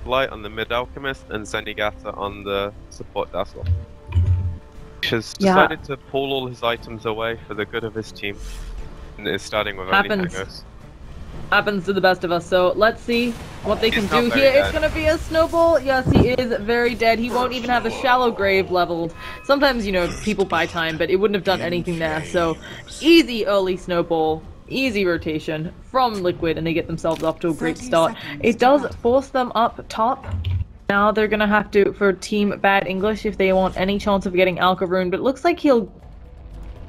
Light on the mid Alchemist and Zenigata on the support Dazzle. Which has decided to pull all his items away for the good of his team. And is starting with only Tangos. Happens to the best of us, so let's see what they can do here. It's gonna be a snowball. Yes, he is very dead. He won't even have the shallow grave leveled. Sometimes, you know, people buy time, but it wouldn't have done anything there. So, easy early snowball, easy rotation from Liquid, and they get themselves off to a great start. It does force them up top. Now they're gonna have to, for Team Bad English, if they want any chance of getting Alka Rune, but it looks like he'll...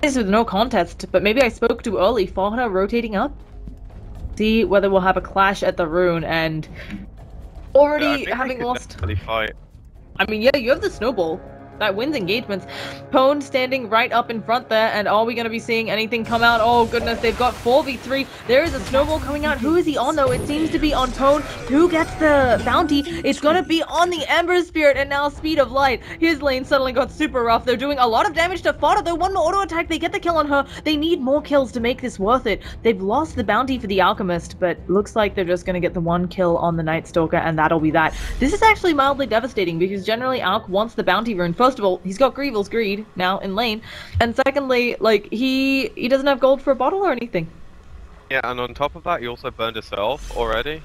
This is no contest, but maybe I spoke too early. Fauna rotating up. See whether we'll have a clash at the rune, and already having lost. Fight. I mean, yeah, you have the snowball that wins engagements. Pwn standing right up in front there, and are we going to be seeing anything come out? Oh goodness, they've got 4v3. There is a snowball coming out. Who is he on though? It seems to be on Pwn. Who gets the bounty? It's going to be on the Ember Spirit, and now Speed of Light. His lane suddenly got super rough. They're doing a lot of damage to Fodder though. One more auto attack, they get the kill on her. They need more kills to make this worth it. They've lost the bounty for the Alchemist, but looks like they're just going to get the one kill on the Night Stalker, and that'll be that. This is actually mildly devastating, because generally Alk wants the bounty rune. First of all, he's got Greevil's Greed now in lane, and secondly, like, he doesn't have gold for a bottle or anything. Yeah, and on top of that, he also burned himself already.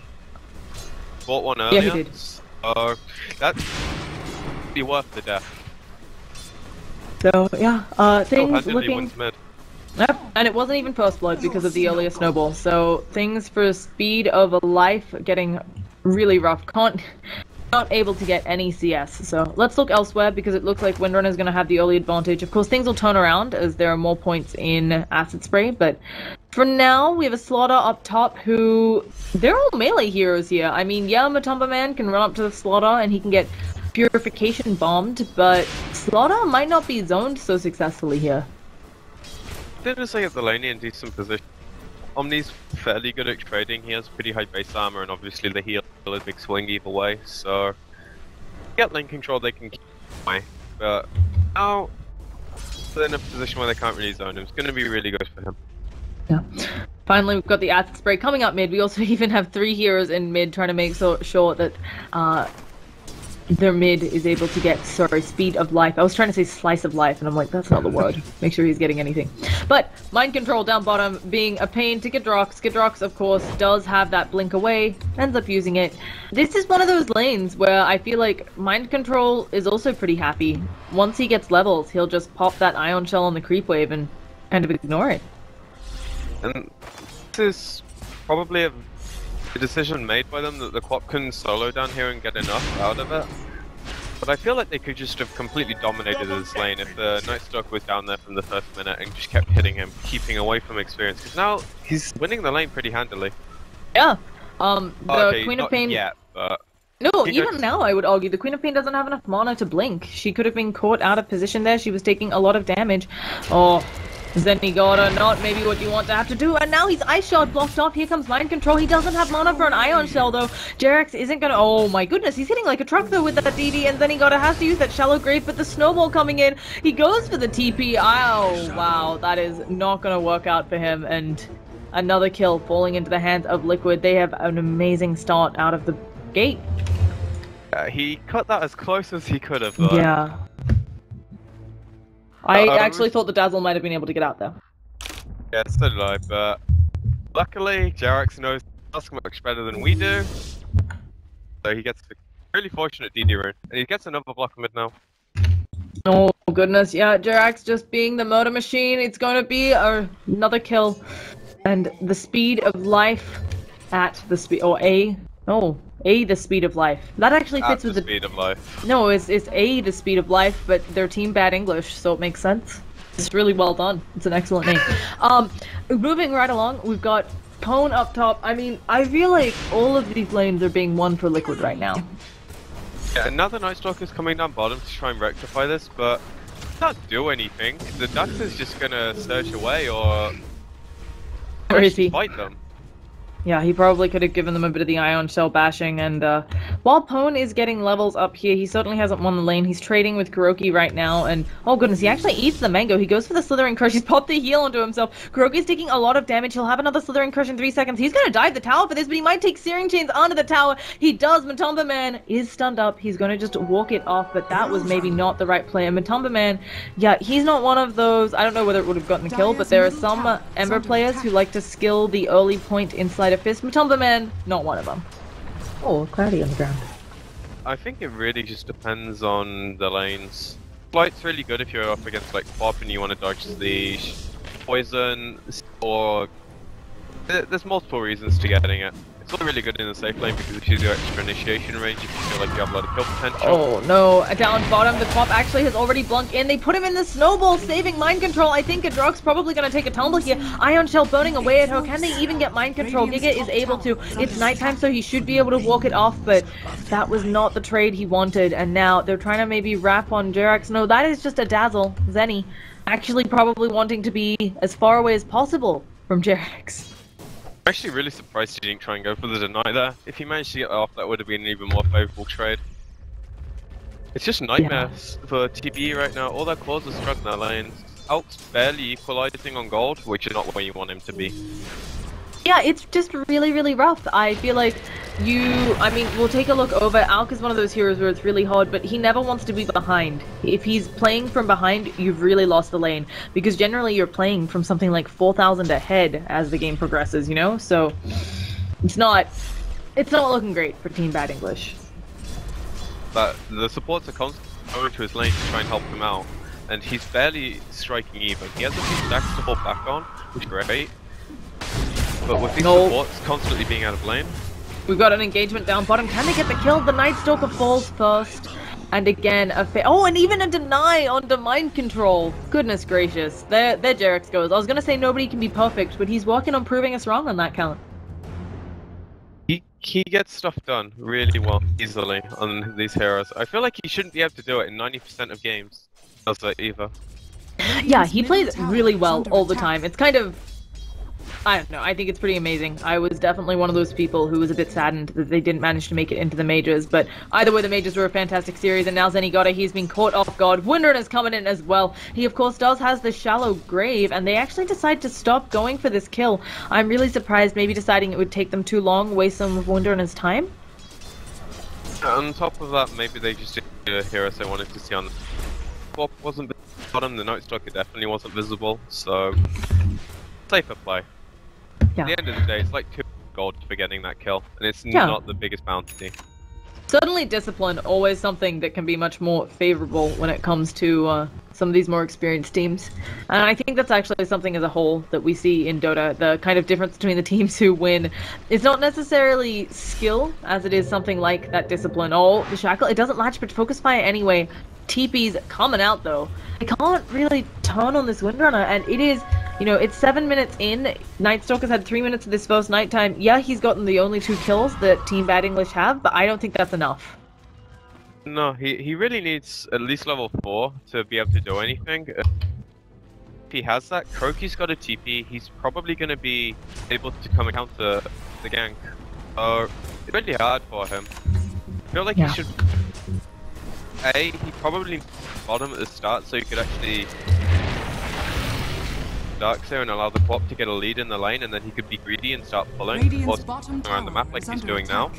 Bought one earlier. Yeah, he did. So that'd be worth the death. So yeah, things looking. Mid. Yep, and it wasn't even first blood because of the earlier snowball. So things for Speed of Life getting really rough. Not able to get any CS, so let's look elsewhere, because it looks like Windrunner is going to have the early advantage. Of course, things will turn around as there are more points in Acid Spray, but for now, we have a Slaughter up top who... They're all melee heroes here. I mean, yeah, Matumba Man can run up to the Slaughter and he can get Purification bombed, but Slaughter might not be zoned so successfully here. Didn't say at the lane in decent position. Omni's fairly good at trading. He has pretty high base armor, and obviously the heal is a big swing either way. So, get lane control, they can keep away. But now they're in a position where they can't really zone him. It's going to be really good for him. Yeah. Finally, we've got the Acid Spray coming up mid. We also even have 3 heroes in mid trying to make sure that their mid is able to get, Speed of Life. I was trying to say Slice of Life, and I'm like, that's not the word. Make sure he's getting anything. But Mind Control down bottom being a pain to Gidrox. Gidrox, of course, does have that blink away, ends up using it. This is one of those lanes where I feel like Mind Control is also pretty happy. Once he gets levels, he'll just pop that Ion Shell on the creep wave and kind of ignore it. And this is probably a decision made by them that the Quap can solo down here and get enough out of it. But I feel like they could just have completely dominated this lane if the Night Stalker was down there from the first minute and just kept hitting him, keeping away from experience. Because now he's winning the lane pretty handily. Yeah. The Queen of Pain. Yet, but no, even now I would argue the Queen of Pain doesn't have enough mana to blink. She could have been caught out of position there. She was taking a lot of damage. Oh. Zenigata, not maybe what you want to have to do, and now he's Ice Shard blocked off. Here comes Mind Control. He doesn't have mana for an Ion Shell though. Jerax isn't gonna... Oh my goodness, he's hitting like a truck though with that DD, and Zenigata has to use that Shallow Grave, but the Snowball coming in. He goes for the TP. Oh, wow, that is not gonna work out for him, and another kill falling into the hands of Liquid. They have an amazing start out of the gate. He cut that as close as he could have though. Yeah. I actually thought the Dazzle might have been able to get out there. Yeah, so did I, but luckily Jerax knows Dusk much better than we do. So he gets a really fortunate DD rune, and he gets another block mid now. Oh goodness, yeah, Jerax just being the murder machine. It's going to be another kill. And the Speed of Life at the speed, or A, the Speed of Life. That actually fits with the Speed of Life. No, it's A, the Speed of Life, but they're Team Bad English, so it makes sense. It's really well done. It's an excellent name. Moving right along, we've got Pwn up top. I mean, I feel like all of these lanes are being won for Liquid right now. Yeah, another Night Stalker's coming down bottom to try and rectify this, but can't do anything. The Dux is just gonna search away or Where is he? Fight them. Yeah, he probably could have given them a bit of the Ion Shell bashing, and While Pwn is getting levels up here, he certainly hasn't won the lane. He's trading with Kuroki right now, and oh goodness, he actually eats the mango. He goes for the Slithering Crush. He's popped the heal onto himself. Kuroki's taking a lot of damage. He'll have another Slithering Crush in 3 seconds. He's gonna dive the tower for this, but he might take Searing Chains onto the tower. He does. Matumba Man is stunned up. He's gonna just walk it off, but that was maybe not the right play. And Matumba Man, yeah, he's not one of those. I don't know whether it would have gotten the kill, but there are some Ember players who like to skill the early point inside a fist. Matumba Man, not one of them. Oh, cloudy on the ground. I think it really just depends on the lanes. Flight's really good if you're up against like Pop and you want to dodge the poison, or there's multiple reasons to getting it. It's also really good in the safe lane because it gives you extra initiation range if you feel like you have a lot of kill potential. Oh no, down bottom, the Pop actually has already blunked in. They put him in the snowball, saving mind control. I think Adrock's probably going to take a tumble here. Ion Shell burning away at her. Can they even get mind control? Giga is able to. It's nighttime, so he should be able to walk it off, but that was not the trade he wanted. And now they're trying to maybe wrap on Jerax. No, that is just a dazzle. Zenny actually probably wanting to be as far away as possible from Jerax. I'm actually really surprised he didn't try and go for the deny there. If he managed to get off, that would have been an even more favourable trade. It's just nightmares for TPE right now. All their cores are struck in their lanes. Alk's barely equalizing on gold, which is not where you want him to be. Yeah, it's just really, really rough. I feel like we'll take a look over. Alk is one of those heroes where it's really hard, but he never wants to be behind. If he's playing from behind, you've really lost the lane. Because generally you're playing from something like 4,000 ahead as the game progresses, you know? So, it's not looking great for Team Bad English. But the supports are constantly going to his lane to try and help him out. And he's barely striking either. He has a few stacks to fall back on, which is great. But with these supports constantly being out of lane. We've got an engagement down bottom. Can they get the kill? The Night Stalker falls first. And again, and even a deny onto mind control. Goodness gracious. There Jerax goes. I was gonna say nobody can be perfect, but he's working on proving us wrong on that count. He gets stuff done really well, easily, on these heroes. I feel like he shouldn't be able to do it in 90% of games. Does that either. Yeah, he plays really well all the time. It's kind of... I don't know, I think it's pretty amazing. I was definitely one of those people who was a bit saddened that they didn't manage to make it into the majors, but either way, the majors were a fantastic series, and now Zenigata, he's been caught off guard. Windrun is coming in as well. He, of course, has the shallow grave, and they actually decide to stop going for this kill. I'm really surprised, maybe deciding it would take them too long, waste some of Windrun's time. On top of that, maybe they just did a hero they wanted to see on the top. Wasn't bottom, the Night Stalker definitely wasn't visible, so safer play. Yeah. At the end of the day, it's like 2 gold for getting that kill, and it's not the biggest bounty. Certainly discipline, always something that can be much more favorable when it comes to some of these more experienced teams. And I think that's actually something as a whole that we see in Dota, the kind of difference between the teams who win. It's not necessarily skill, as it is something like that discipline. Oh, the Shackle, it doesn't latch, but Focus Fire anyway. TP's coming out though. I can't really turn on this Windrunner, and it is, you know, it's 7 minutes in. Night Stalker's had 3 minutes of this first nighttime. Yeah, he's gotten the only 2 kills that Team Bad English have, but I don't think that's enough. No, he really needs at least level 4 to be able to do anything. If he has that, Kuroki's got a TP, he's probably going to be able to come and counter the gank. It's really hard for him. I feel like he should... he probably bottom at the start so he could actually Dark there and allow the Quap to get a lead in the lane, and then he could be greedy and start pulling around the map like he's doing now.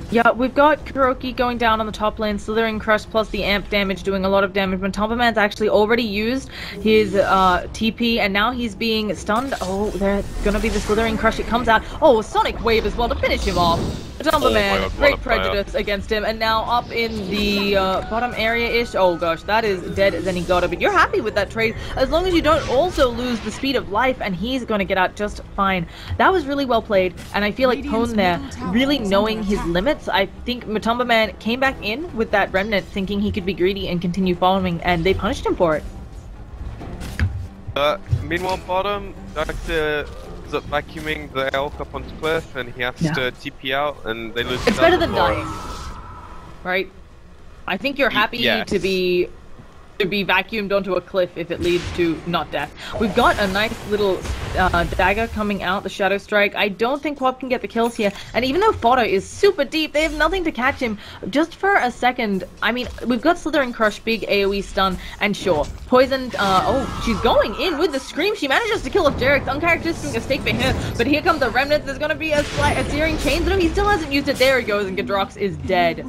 Yeah, we've got Kuroki going down on the top lane, Slithering Crush plus the amp damage doing a lot of damage. Matumba Man's actually already used his TP, and now he's being stunned. Oh, there's gonna be the Slithering Crush. It comes out. Oh, Sonic Wave as well to finish him off. Matumba Man, great prejudice against him, and now up in the bottom area-ish. Oh gosh, that is dead Zenigata, but you're happy with that trade as long as you don't also lose the speed of life, and he's going to get out just fine. That was really well played, and I feel like Pwn there, really knowing his limits. I think Matumba Man came back in with that Remnant thinking he could be greedy and continue following, and they punished him for it. Meanwhile, bottom, back to vacuuming the elk up onto cliff, and he has to TP out, and they lose. It's better than dying, right? I think you're happy to be to be vacuumed onto a cliff if it leads to not death. We've got a nice little dagger coming out, the Shadow Strike. I don't think Quap can get the kills here, and even though Fodder is super deep, they have nothing to catch him. Just for a second, I mean, we've got Slithering Crush, big AoE stun, and sure, poisoned, oh, she's going in with the Scream. She manages to kill off Derek. Uncharacteristic mistake for her, but here comes the Remnants. There's gonna be a Searing Chains, no, he still hasn't used it. There he goes, and Gadrox is dead.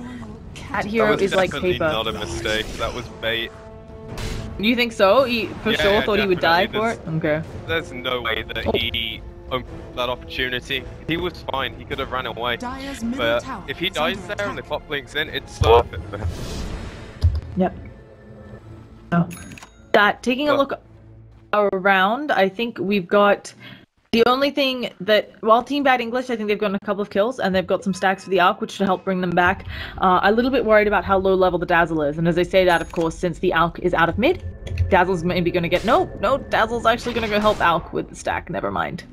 That hero is like paper. That was definitely not a mistake, that was bait. You think so? He for sure thought he would die for it? Okay. There's no way that he opened that opportunity. He was fine, he could have ran away. But if he dies there and the clock blinks in, it's still worth it for him. Yep. Oh. That, taking a look around, I think we've got... The only thing that, while Team Bad English, I think they've gotten a couple of kills, and they've got some stacks for the Alk, which should help bring them back. A little bit worried about how low level the Dazzle is, and as I say that, of course, since the Alk is out of mid, Dazzle's maybe going to get... No, Dazzle's actually going to go help Alk with the stack, never mind.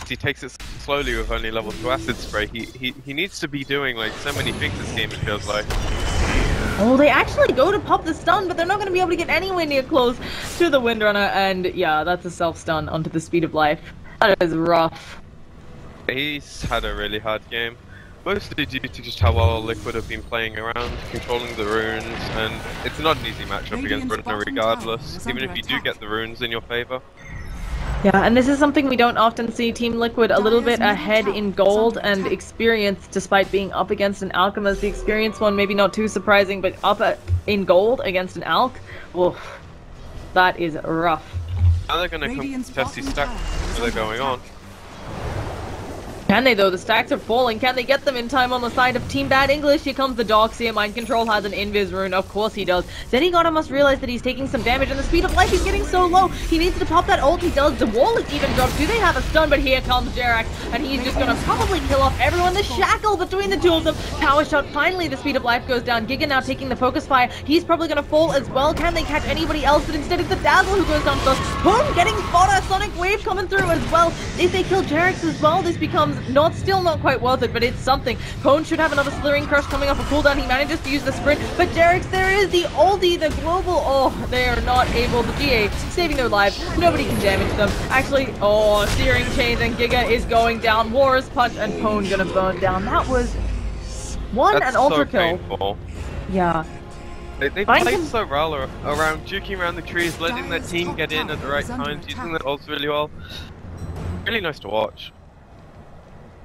He takes it slowly with only level 2 Acid Spray. He needs to be doing like so many things this game, it feels like. Oh, they actually go to pop the stun, but they're not going to be able to get anywhere near close to the Windrunner, and yeah, that's a self-stun onto the Speed of Life. That is rough. He's had a really hard game, mostly due to just how well Liquid have been playing around, controlling the runes, and it's not an easy matchup against Brunner regardless, even if you do get the runes in your favor. Yeah, and this is something we don't often see. Team Liquid a little bit ahead in gold and experience, despite being up against an Alchemist. The experienced one, maybe not too surprising, but up in gold against an Alk, oof, that is rough. Now they're gonna contest these stacks that are going on. Can they though? The stacks are falling. Can they get them in time on the side of Team Bad English? Here comes the Darkseer. Mind Control has an Invis rune. Of course he does. Zenigata must realize that he's taking some damage, and the Speed of Life is getting so low. He needs to pop that ult. He does. The wall is even dropped. Do they have a stun? But here comes Jerax, and he's just gonna probably kill off everyone. The shackle between the two of them. Power shot. Finally, the Speed of Life goes down. Giga now taking the focus fire. He's probably gonna fall as well. Can they catch anybody else? But instead it's the Dazzle who goes down first. Boom! Getting fodder. Sonic Wave coming through as well. If they kill Jerax as well, this becomes still not quite worth it, but it's something. Pone should have another Slithering Crush coming off a cooldown. He manages to use the sprint, but Jerax, there is the oldie, the global. Oh, they are not able. The GA saving their lives. Nobody can damage them. Actually, oh, Searing Chains, and Giga is going down. Warrior's Punch, and Pone gonna burn down. That was one an ultra kill. Painful. Yeah. They played so well around, juking around the trees, letting their team get in at the right times, using their ults really well. Really nice to watch.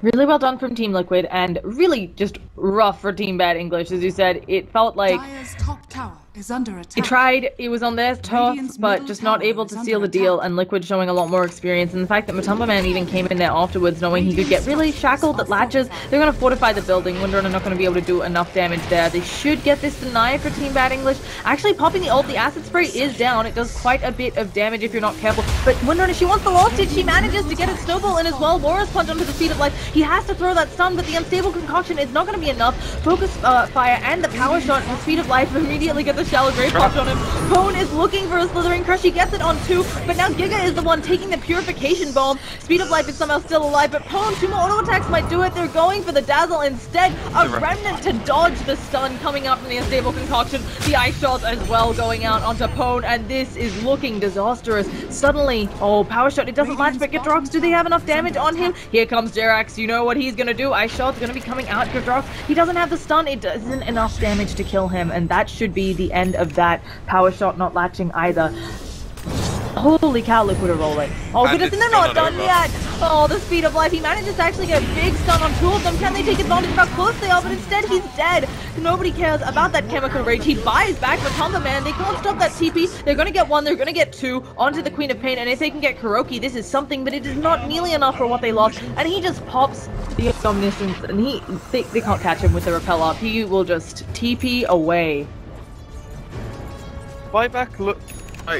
Really well done from Team Liquid, and really just rough for Team Bad English. As you said, it felt like is under attack. It tried, it was on their turf, but just not able to seal the deal, and Liquid showing a lot more experience. And the fact that Matumba Man even came in there afterwards, knowing he could get really shackled at latches, they're going to fortify the building. Windrunner not going to be able to do enough damage there. They should get this denied for Team Bad English. Actually, popping the ult, the Acid Spray is down. It does quite a bit of damage if you're not careful. But Windrunner, she wants the lost hit. She manages to get a snowball in as well. Warrior's Punch onto the Speed of Life. He has to throw that stun, but the Unstable Concoction is not going to be enough. Focus Fire and the Power Shot and the Speed of Life immediately get the Shallow Grave popped on him. Pone is looking for a Slithering Crush. He gets it on 2, but now Giga is the one taking the Purification Bomb. Speed of Life is somehow still alive, but Pone, 2 more auto attacks might do it. They're going for the Dazzle instead. A Remnant to dodge the stun coming out from the Unstable Concoction. The Ice Shot as well going out onto Pone, and this is looking disastrous. Suddenly, oh, Power Shot, it doesn't match, but Gadrox, do they have enough damage on him? Here comes Jerax. You know what he's gonna do. Ice Shot's gonna be coming out. Gadrox, he doesn't have the stun. It isn't enough damage to kill him, and that should be the end of that. Power Shot not latching either. Holy cow, Liquid are rolling. Oh goodness, and they're not done yet! Oh, the Speed of Life. He manages to actually get a big stun on 2 of them. Can they take advantage of how close they are? But instead, he's dead. Nobody cares about that Chemical Rage. He buys back Matumba Man. They can't stop that TP. They're gonna get 1, they're gonna get 2 onto the Queen of Pain, and if they can get Kuroki, this is something, but it is not nearly enough for what they lost. And he just pops the Omniscience, and they can't catch him with the Repel Up. He will just TP away. Buyback, look,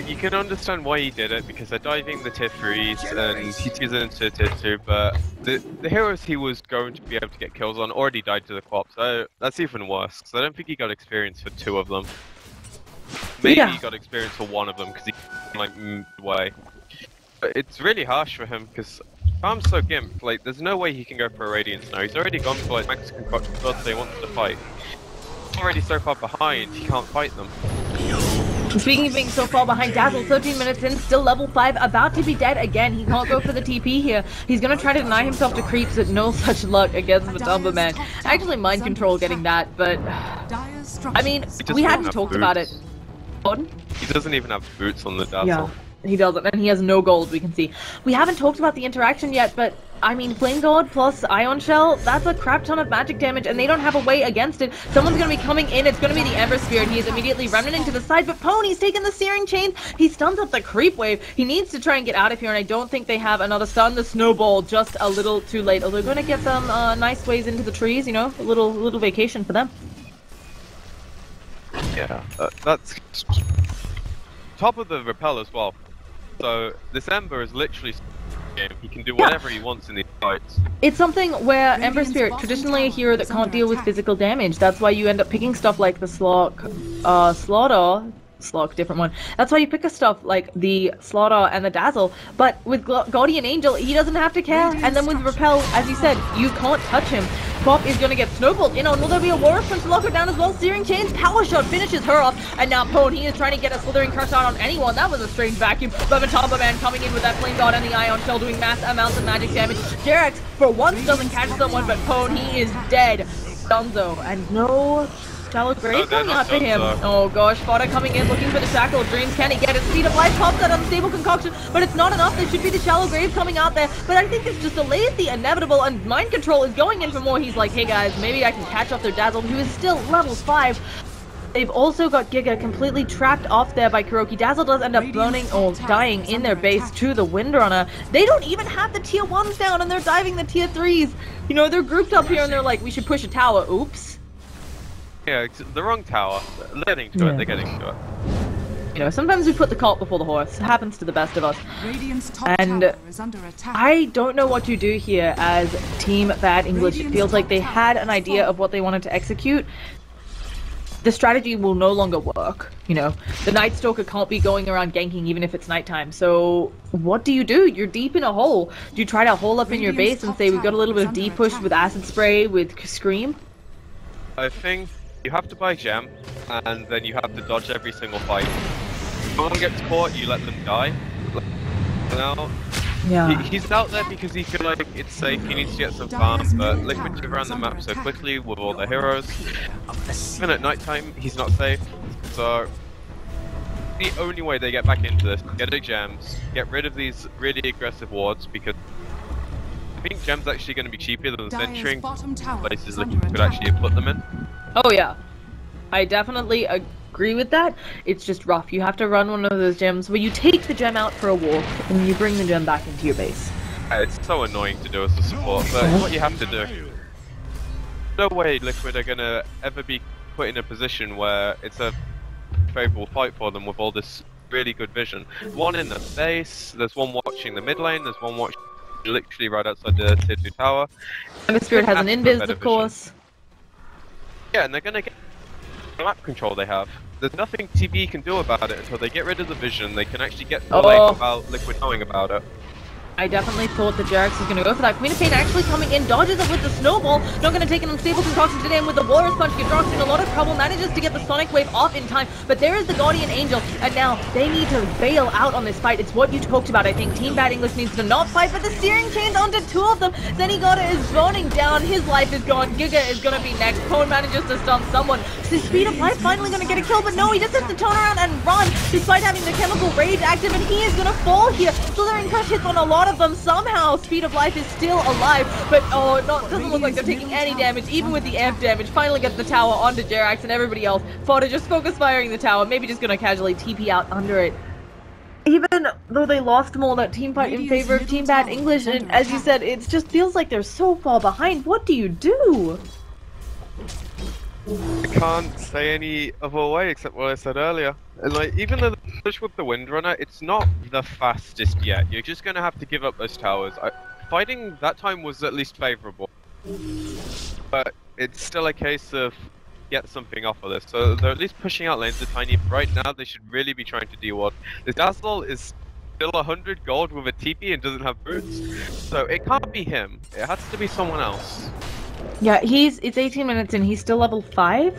you can understand why he did it, because they're diving the tier 3s and he tears it into tier 2, but the heroes he was going to be able to get kills on already died to the Quap, so that's even worse. So I don't think he got experience for 2 of them. Maybe he got experience for 1 of them, because he like moved away. But it's really harsh for him, because I'm so gimped, like there's no way he can go for a Radiance now. He's already gone for like Max Concoction birthday, wants to fight. He's already so far behind, he can't fight them. Speaking of being so far behind, Dazzle, 13 minutes in, still level 5, about to be dead again. He can't go for the TP here. He's gonna try to deny himself to creeps, but no such luck against the Dumberman. Actually, mind control getting that, but... I mean, we hadn't talked about it. Pardon? He doesn't even have boots on the Dazzle. Yeah, he doesn't, and he has no gold, we can see. We haven't talked about the interaction yet, but... I mean, Flame Guard plus Ion Shell, that's a crap ton of magic damage, and they don't have a way against it. Someone's gonna be coming in, it's gonna be the Ember Spirit. He is immediately running to the side, but Pony's taking the Searing Chains. He stuns up the Creep Wave. He needs to try and get out of here, and I don't think they have another stun. The Snowball, just a little too late. Although they're gonna get some nice ways into the trees, you know, a little vacation for them. Yeah, that's top of the repel as well. So this Ember is literally game. He can do whatever he wants in these fights. It's something where Ember Spirit, traditionally a hero that can't deal with physical damage. That's why you end up picking stuff like the Slaughter, different one. That's why you pick a stuff like the Slaughter and the Dazzle. But with Guardian Angel, he doesn't have to care. And then with Repel, as you said, you can't touch him. Pop is gonna get snowballed in on. Will there be a War Punch to lock her down as well? Searing Chains, Power Shot finishes her off. And now Pone, he is trying to get a Slithering Crush out on anyone. That was a strange vacuum. But Matambaman coming in with that Flame Guard and the Ion Shell doing mass amounts of magic damage. Jerax, for once, doesn't catch someone, but Pone, he is dead. Dunzo, and no... Shallow Grave coming out for him. Oh gosh, Fodder coming in looking for the Shackle Dreams. Can he get it? Speed of Life pops that unstable concoction, but it's not enough. There should be the Shallow Grave coming out there, but I think this just delays the inevitable, and Mind Control is going in for more. He's like, hey guys, maybe I can catch up their Dazzle, who is still level 5. They've also got Giga completely trapped off there by Kuroki. Dazzle does end up burning or dying in their base to the Windrunner. They don't even have the tier 1s down, and they're diving the tier 3s. You know, they're grouped up here, and they're like, we should push a tower. Oops. Yeah, the wrong tower. They're getting to it, they're getting to it. You know, sometimes we put the cart before the horse. It happens to the best of us. And I don't know what to do here as Team Bad English. It feels like they had an idea of what they wanted to execute. The strategy will no longer work, you know. The Night Stalker can't be going around ganking even if it's nighttime. So what do? You're deep in a hole. Do you try to hole up in your base and say we've got a little bit of D-push with Acid Spray, with Scream? I think you have to buy gem, and then you have to dodge every single fight. If someone gets caught, you let them die. Now, yeah. He's out there because he feels like it's safe, he needs to get some farm, but Liquid took around the map so quickly with all the heroes. Even at night time, he's not safe, so the only way they get back into this, get the gems, get rid of these really aggressive wards, because I think gem's actually going to be cheaper than centering places that you could actually put them in. Oh yeah, I definitely agree with that. It's just rough. You have to run one of those gems where you take the gem out for a walk and you bring the gem back into your base. It's so annoying to do as a support, but it's what you have to do. No way Liquid are going to ever be put in a position where it's a favourable fight for them with all this really good vision. One in the base, there's one watching the mid lane, there's one watching literally right outside the tier 2 tower. And the Spirit has an invis, of course. Yeah, and they're gonna get the map control they have. There's nothing TV can do about it until they get rid of the vision. They can actually get to the lane without Liquid knowing about it. I definitely thought that Jerax was going to go for that. Queen of Pain actually coming in, dodges it with the Snowball. Not going to take an unstable concoction today, and with the Walrus Punch, Gidrax in a lot of trouble, manages to get the Sonic Wave off in time. But there is the Guardian Angel, and now they need to bail out on this fight. It's what you talked about. I think Team Bad English needs to not fight, but the Searing Chains onto 2 of them. Zenigata is burning down. His life is gone. Giga is going to be next. Pone manages to stun someone. His Speed of Life finally going to get a kill, but no, he just has to turn around and run, despite having the Chemical Rage active, and he is going to fall here. Slithering Crush hits on a lot of them. Somehow Speed of Life is still alive, but doesn't look like they're taking any damage, even with the amp damage. Finally gets the tower onto Jerax and everybody else. Fodder just focus firing the tower, maybe just gonna casually TP out under it. Even though they lost them all that team fight in favor of Team Bad English, and as you said, it just feels like they're so far behind. What do you do? I can't say any other way except what I said earlier. And like, even though the push with the Windrunner, it's not the fastest yet. You're just gonna have to give up those towers. Fighting that time was at least favourable, but it's still a case of get something off of this. So they're at least pushing out lanes a tiny. Right now, they should really be trying to de-ward. The Dazzle is still 100 gold with a TP and doesn't have boots, so it can't be him. It has to be someone else. Yeah, it's 18 minutes and he's still level 5?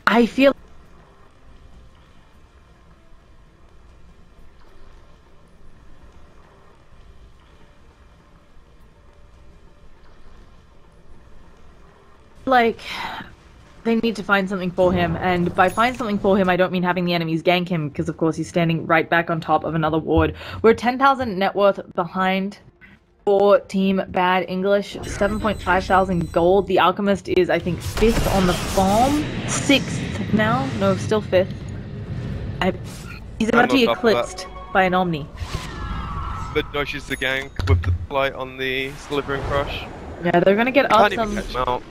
I feel like they need to find something for him, and by find something for him, I don't mean having the enemies gank him, because of course he's standing right back on top of another ward. We're 10,000 net worth behind for Team Bad English, 7.5 thousand gold. The Alchemist is, I think, 5th on the farm, 6th now. No, still 5th. He's about to be eclipsed by an Omni. But dodges the gank with the flight on the Slithering Crush. Yeah, they're gonna get up some. Catch him out.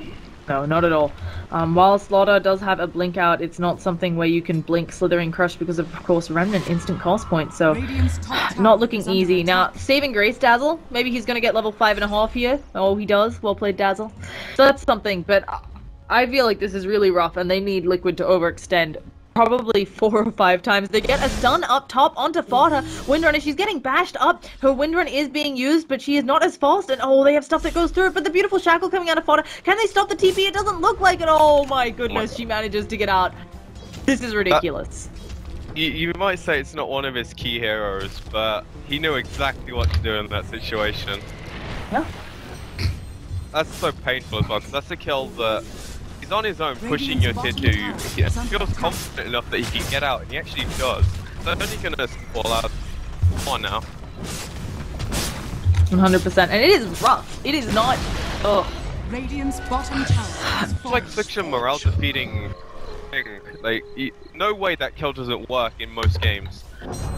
No, not at all. While Slaughter does have a blink out, it's not something where you can blink Slithering Crush because of course Remnant instant cost point, so not looking easy. Now, saving Grace Dazzle, maybe he's going to get level 5.5 here. Oh, he does. Well played, Dazzle. So that's something, but I feel like this is really rough and they need Liquid to overextend. Probably 4 or 5 times. They get a stun up top onto Fodder. Windrunner, she's getting bashed up. Her Windrun is being used, but she is not as fast. And oh, they have stuff that goes through it. But the beautiful shackle coming out of Fodder. Can they stop the TP? It doesn't look like it. Oh my goodness, she manages to get out. This is ridiculous. You might say it's not one of his key heroes, but he knew exactly what to do in that situation. Yeah. That's so painful as well, because that's a kill that he's on his own pushing your tier 2, he feels confident enough that he can get out, and he actually does. So only gonna fall out. Come on now. 100%, and it is rough. It is not. Ugh. Radiant's bottom tower. It's like such a morale defeating thing. Like, no way that kill doesn't work in most games.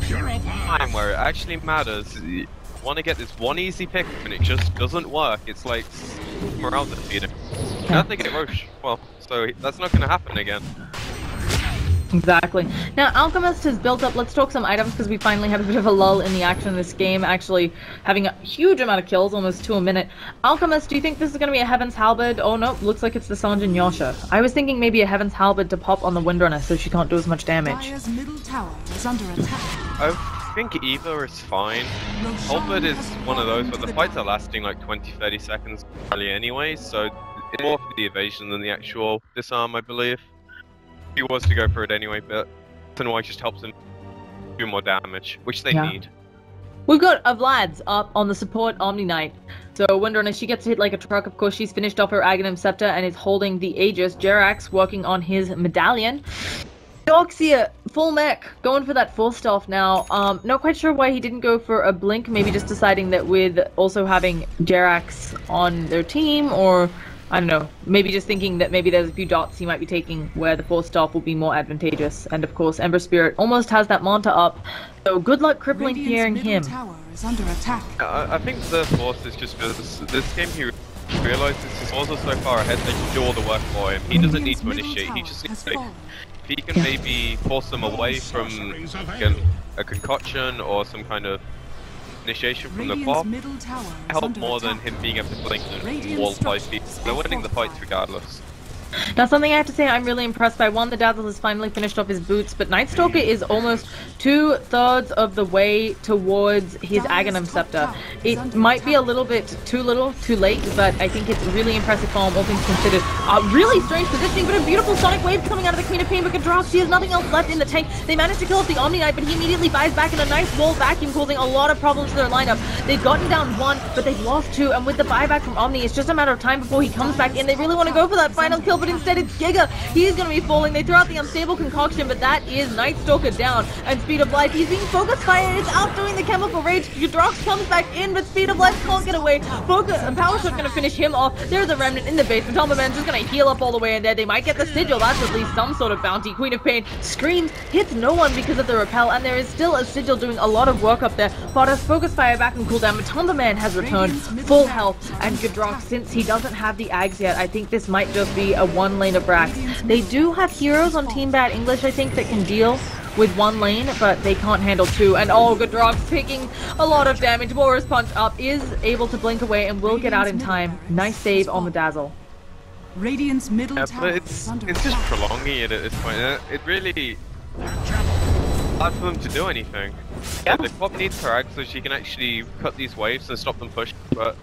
Time where it actually matters. You want to get this one easy pick, and it just doesn't work. It's like morale defeating. Now they get Roche. Well, so that's not going to happen again. Exactly. Now, Alchemist has built up. Let's talk some items because we finally have a bit of a lull in the action in this game, actually having a huge amount of kills, almost 2 a minute. Alchemist, do you think this is going to be a Heaven's Halberd? Oh no, looks like it's the Sanjin Yasha. I was thinking maybe a Heaven's Halberd to pop on the Windrunner so she can't do as much damage. Dire's middle tower is under attack. I think either is fine. Halberd is one of those, but the fights are lasting like 20-30 seconds probably anyway, so it's more for the evasion than the actual disarm, I believe. He was to go for it anyway, but White just helps him do more damage, which they need. We've got Vlad's up on the support Omni Knight. So Windrunner, she gets hit like a truck. Of course, she's finished off her Aghanim Scepter and is holding the Aegis. Jerax working on his medallion. Seer, full mech, going for that full stealth now. Not quite sure why he didn't go for a blink, maybe just deciding that with also having Jerax on their team, or I don't know, maybe just thinking that maybe there's a few dots he might be taking where the force staff will be more advantageous. And of course, Ember Spirit almost has that Manta up, so good luck crippling hearing him. Tower is under attack. I think the force is just because this game he realizes his force are so far ahead they can do all the work for him. He doesn't need to initiate, he just needs to. If he can maybe force them away from a concoction or some kind of initiation from the top, help more than him being able to blink and wall 5 feet. They're winning the fights regardless. Now, something I have to say I'm really impressed by. One, the Dazzle has finally finished off his boots, but Night Stalker is almost 2/3 of the way towards his Aghanim Scepter. It might be a little bit too little, too late, but I think it's really impressive form, all things considered. Really strange positioning, but a beautiful Sonic Wave coming out of the Queen of Pain, but Kadrox, he has nothing else left in the tank. They managed to kill off the Omni Knight, but he immediately buys back in a nice wall vacuum, causing a lot of problems to their lineup. They've gotten down 1, but they've lost 2, and with the buyback from Omni, it's just a matter of time before he comes back in. They really want to go for that final kill, but instead it's Giga. He's going to be falling. They throw out the unstable concoction, but that is Night Stalker down. And Speed of Life, he's being focus fire. It's outdoing the Chemical Rage. Kadrox comes back in, but Speed of Life can't get away. Focus and Power Shot going to finish him off. There's a Remnant in the base. Matoma Man's just going to heal up all the way in there. They might get the Sigil. That's at least some sort of bounty. Queen of Pain screams, hits no one because of the repel, and there is still a Sigil doing a lot of work up there. Fodder's focus fire back and cooldown. Matoma Man has returned full health, and Kadrox, since he doesn't have the Ags yet, I think this might just be a 1 lane of Brax. They do have heroes on Team Bad English, I think, that can deal with 1 lane, but they can't handle 2. And oh, Kadrox taking a lot of damage. Warrior's Punch up, is able to blink away and will get out in time. Nice save on the Dazzle. Radiant's middle tower but it's just prolonging it at this point. It really hard for them to do anything. Yeah, the Quap needs her Ag so she can actually cut these waves and stop them pushing, but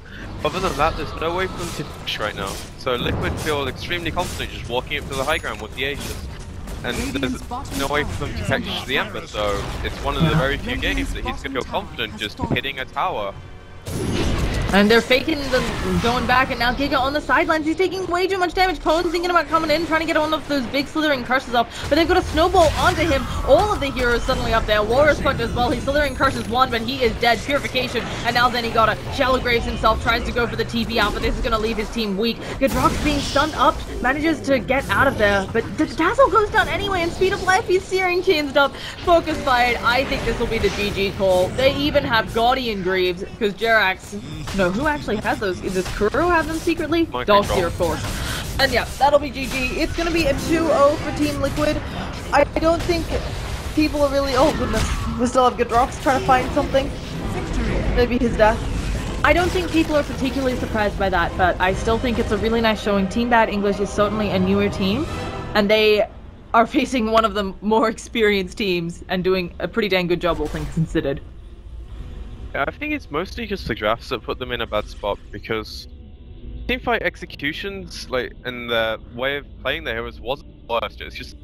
other than that, there's no way for them to push right now. So Liquid feel extremely confident just walking up to the high ground with the Aegis. And there's no way for them to catch the Ember, so it's one of the very few games that he's going to feel confident just hitting a tower. And they're faking them going back, and now Giga on the sidelines. He's taking way too much damage. Pone's thinking about coming in, trying to get one of those big slithering curses up, but they've got a snowball onto him. All of the heroes suddenly up there. Warrior's Punch as well. He's slithering curses one, but he is dead. Purification, and now then he got a Shallow Graves himself, tries to go for the TP out, but this is going to leave his team weak. Gadrox being stunned up, manages to get out of there, but the Dazzle goes down anyway, and Speed of Life, he's Searing changed up. Focus Fight, I think this will be the GG call. They even have Guardian Greaves, because Jerax... No, who actually has those? Does Kuro have them secretly? Seer, of course. And yeah, that'll be GG. It's gonna be a 2-0 for Team Liquid. I don't think people are really... Oh goodness, we still have Gadrox trying to find something. Maybe his death. I don't think people are particularly surprised by that, but I still think it's a really nice showing. Team Bad English is certainly a newer team, and they are facing one of the more experienced teams and doing a pretty dang good job, all things considered. Yeah, I think it's mostly just the drafts that put them in a bad spot, because teamfight executions, like, and the way of playing the heroes wasn't the worst. It's just